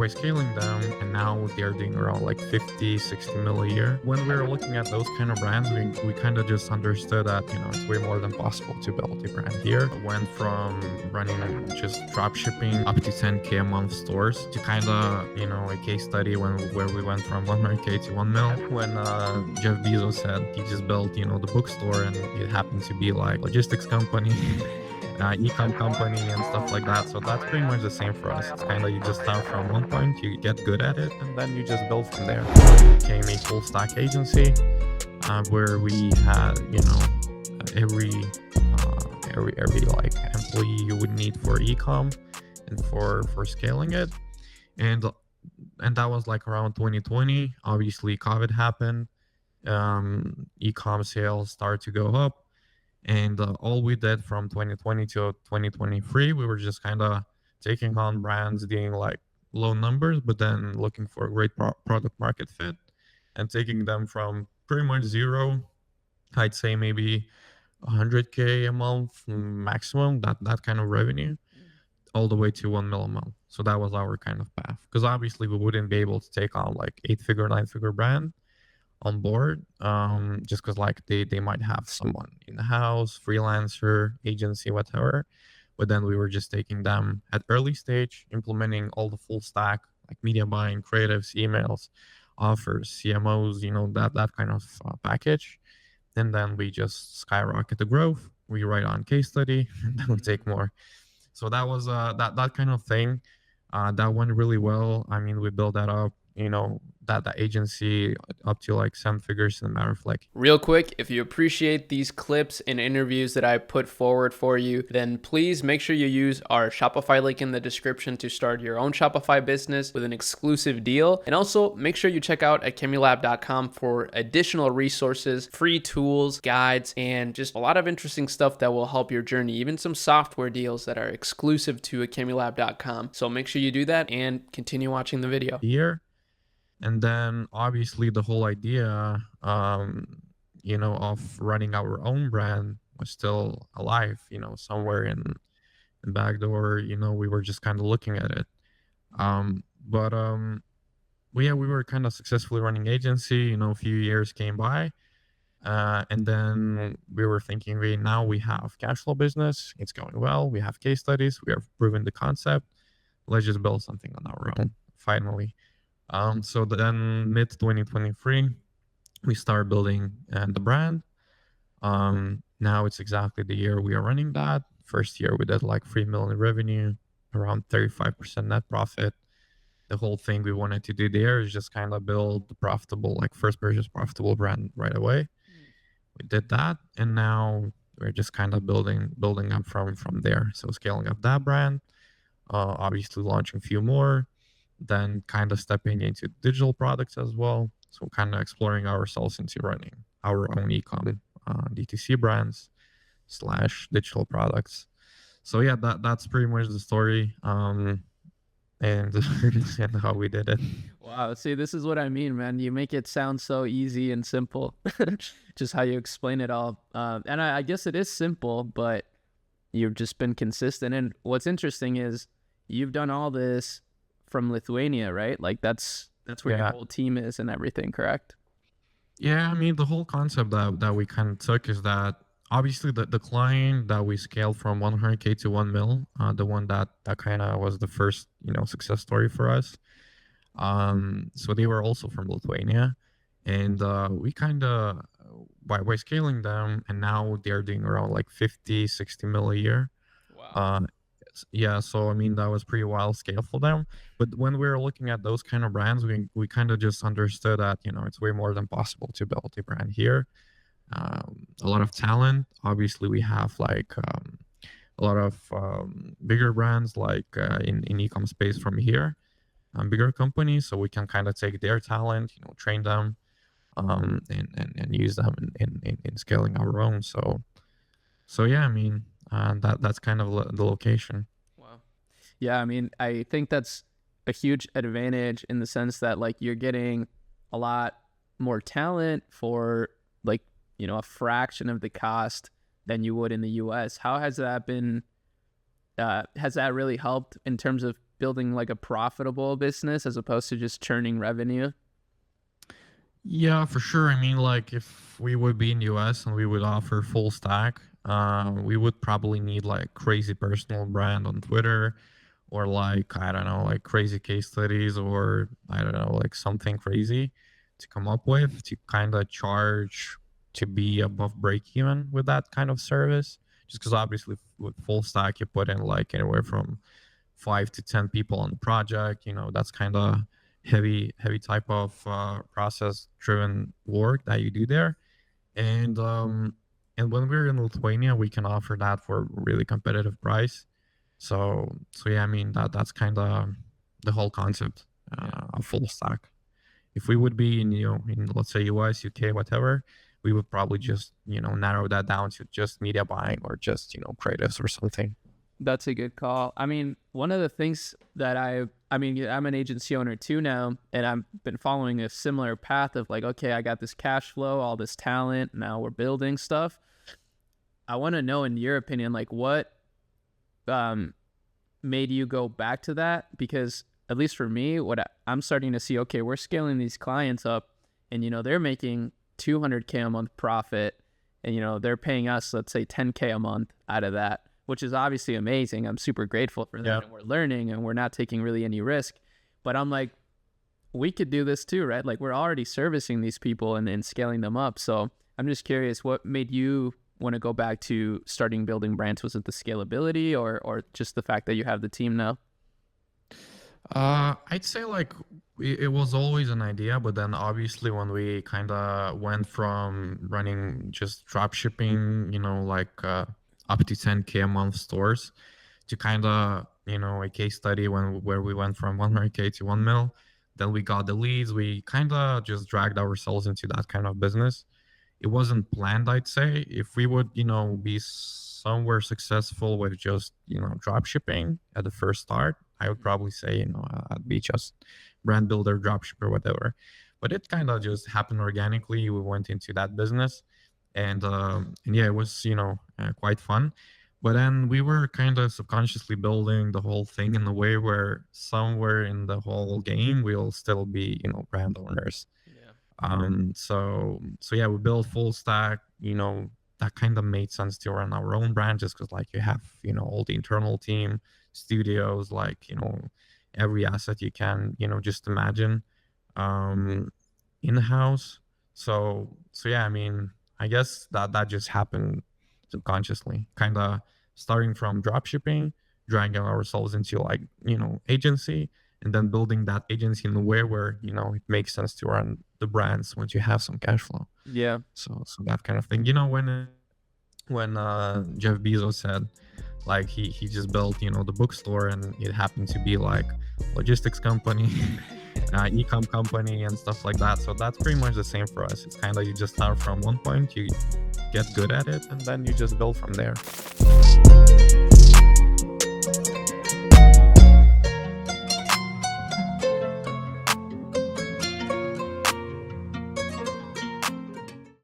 by scaling them, and now they're doing around like 50, 60 mil a year. When we were looking at those kind of brands, we kind of just understood that, it's way more than possible to build a brand here. It went from running just drop shipping up to 10K a month stores to kind of, a case study where we went from 100K to 1 mil when Jeff Bezos said he just built, the bookstore, and it happened to be like logistics company. E-com company and stuff like that. So that's pretty much the same for us. It's kind of, you just start from one point, you get good at it, and then you just build from there. It became a FullStack agency where we had, every like employee you would need for e-com and for scaling it, and that was like around 2020. Obviously, COVID happened. E-com sales started to go up. And all we did from 2020 to 2023, we were just kind of taking on brands, doing like low numbers, but then looking for a great product market fit and taking them from pretty much zero, I'd say maybe 100K a month maximum, that kind of revenue, all the way to 1 mil a month. So that was our kind of path. Because obviously we wouldn't be able to take on like 8-figure, 9-figure brand on board, just because like they might have someone in the house, freelancer, agency, whatever. But then we were just taking them at early stage, implementing all the full stack, like media buying, creatives, emails, offers, CMOs, that kind of package. And then we just skyrocket the growth. We write on case study, and then we take more. So that was that kind of thing. That went really well. I mean, we built that up, that agency up to like 7 figures in a matter of like. Real quick, if you appreciate these clips and interviews that I put forward for you, then please make sure you use our Shopify link in the description to start your own Shopify business with an exclusive deal. And also make sure you check out akemulab.com for additional resources, free tools, guides, and just a lot of interesting stuff that will help your journey, even some software deals that are exclusive to akemulab.com. So make sure you do that and continue watching the video. Here. And then obviously the whole idea, of running our own brand was still alive, somewhere in backdoor, we were just kind of looking at it. We were kind of successfully running agency, a few years came by. And then we were thinking, now we have cash flow business. It's going well. We have case studies. We have proven the concept. Let's just build something on our own, finally. So then mid 2023, we start building the brand. Now it's exactly the year we are running that. First year we did like 3 million revenue, around 35% net profit. The whole thing we wanted to do there is just kind of build the profitable, like first purchase profitable brand right away. We did that, and now we're just kind of building up from there. So scaling up that brand, obviously launching a few more, then kind of stepping into digital products as well. So kind of exploring ourselves into running our own e-com D2C brands / digital products. So yeah, that's pretty much the story. And how we did it. Wow. See, this is what I mean, man. You make it sound so easy and simple, just how you explain it all. And I guess it is simple, but you've just been consistent. And what's interesting is you've done all this from Lithuania, right? Like that's where your whole team is and everything, correct? Yeah, I mean, the whole concept that we kind of took is that obviously the client that we scaled from 100K to 1 mil, the one that kind of was the first, success story for us. So they were also from Lithuania, and we kind of, by scaling them, and now they're doing around like 50, 60 mil a year. Wow. Yeah, so I mean, that was pretty wild scale for them. But when we were looking at those kind of brands, we kind of just understood that, it's way more than possible to build a brand here. A lot of talent. Obviously, we have like a lot of bigger brands like in e-com space from here, bigger companies, so we can kind of take their talent, train them, and use them in scaling our own. So yeah, I mean, that's kind of the location. Wow. Yeah, I mean, I think that's a huge advantage in the sense that like you're getting a lot more talent for like, a fraction of the cost than you would in the US. How has that been? Has that really helped in terms of building like a profitable business as opposed to just churning revenue? Yeah, for sure. I mean, like if we would be in US and we would offer full stack, we would probably need like crazy personal brand on Twitter, or like I don't know, like crazy case studies, or I don't know, like something crazy to come up with to kind of charge to be above break even with that kind of service. Just because obviously with full stack you put in like anywhere from 5 to 10 people on the project. That's kind of heavy type of process driven work that you do there. And when we're in Lithuania, we can offer that for a really competitive price. So yeah, I mean that's kind of the whole concept of full stack. If we would be in let's say US, UK, whatever, we would probably just narrow that down to just media buying or just creatives or something. That's a good call. I mean, one of the things that I'm an agency owner too now, and I've been following a similar path of like, okay, I got this cash flow, all this talent, now we're building stuff. I want to know, in your opinion, like what made you go back to that? Because at least for me, I'm starting to see, okay, we're scaling these clients up, and they're making $200K a month profit, and they're paying us, let's say, $10K a month out of that, which is obviously amazing. I'm super grateful for that. Yeah. And we're learning and we're not taking really any risk. But I'm like, we could do this too, right? Like we're already servicing these people and scaling them up. So I'm just curious, what made you want to go back to starting building brands? Was it the scalability or just the fact that you have the team now? I'd say like it was always an idea, but then obviously when we kind of went from running just drop shipping, like up to 10K a month stores, to kind of a case study where we went from 100K to 1 mil, then we got the leads. We kind of just dragged ourselves into that kind of business. It wasn't planned, I'd say. If we would be somewhere successful with just drop shipping at the first start, I would probably say I'd be just brand builder, drop shipper, whatever. But it kind of just happened organically. We went into that business, and yeah, it was quite fun. But then we were kind of subconsciously building the whole thing in a way where somewhere in the whole game we'll still be brand owners. So yeah, we built full stack. That kind of made sense to run our own brand, just because like you have all the internal team, studios, like every asset you can just imagine in house. So yeah, I mean, I guess that just happened subconsciously, kind of starting from drop shipping, dragging ourselves into like agency, and then building that agency in a way where it makes sense to run the brands once you have some cash flow. Yeah. So that kind of thing. When Jeff Bezos said like he just built the bookstore, and it happened to be like logistics company, e-com company, and stuff like that. So that's pretty much the same for us. It's kind of, you just start from one point, you get good at it, and then you just build from there.